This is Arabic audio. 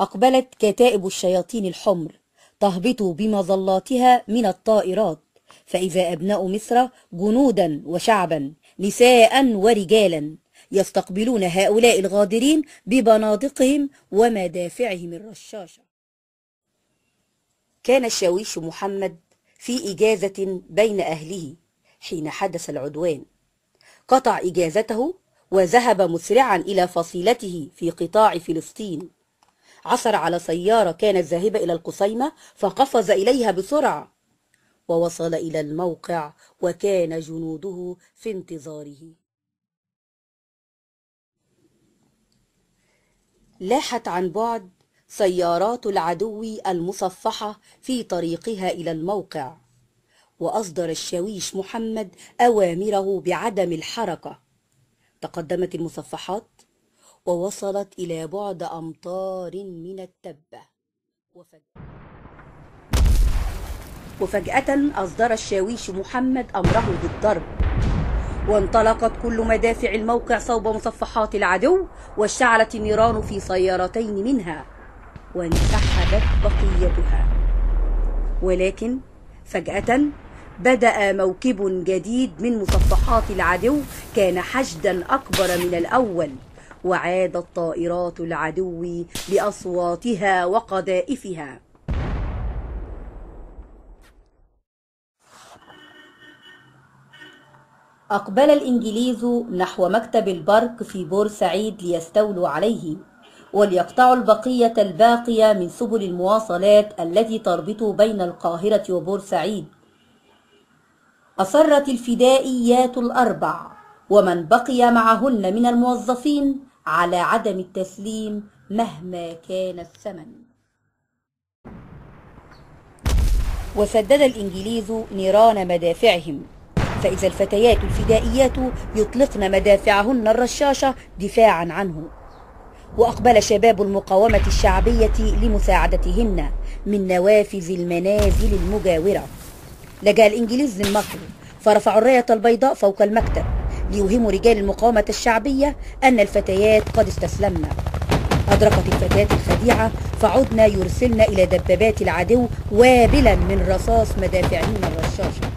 أقبلت كتائب الشياطين الحمر تهبط بمظلاتها من الطائرات، فإذا أبناء مصر جنودا وشعبا نساء ورجالا يستقبلون هؤلاء الغادرين ببنادقهم ومدافعهم الرشاشة. كان الشاويش محمد في إجازة بين أهله حين حدث العدوان، قطع إجازته وذهب مسرعا إلى فصيلته في قطاع فلسطين. عثر على سيارة كانت ذاهبة إلى القصيمة فقفز إليها بسرعة ووصل إلى الموقع وكان جنوده في انتظاره. لاحت عن بعد سيارات العدو المصفحة في طريقها إلى الموقع، وأصدر الشاويش محمد أوامره بعدم الحركة. تقدمت المصفحات ووصلت إلى بعد أمتار من التبة، وفجأة أصدر الشاويش محمد أمره بالضرب، وانطلقت كل مدافع الموقع صوب مصفحات العدو، واشتعلت النيران في سيارتين منها وانسحبت بقيتها. ولكن فجأة بدأ موكب جديد من مصفحات العدو كان حشدا أكبر من الأول، وعادت طائرات العدو بأصواتها وقذائفها. أقبل الإنجليز نحو مكتب البرق في بورسعيد ليستولوا عليه وليقطعوا البقية الباقية من سبل المواصلات التي تربط بين القاهرة وبورسعيد. أصرت الفدائيات الأربع ومن بقي معهن من الموظفين على عدم التسليم مهما كان الثمن. وسدد الإنجليز نيران مدافعهم، فإذا الفتيات الفدائيات يطلقن مدافعهن الرشاشة دفاعا عنه، وأقبل شباب المقاومة الشعبية لمساعدتهن من نوافذ المنازل المجاورة. لجأ الإنجليز للمكر فرفعوا الراية البيضاء فوق المكتب ليوهموا رجال المقاومة الشعبية أن الفتيات قد استسلمن. أدركت الفتيات الخديعة فعدن يرسلن إلى دبابات العدو وابلا من رصاص مدافعهن الرشاشة.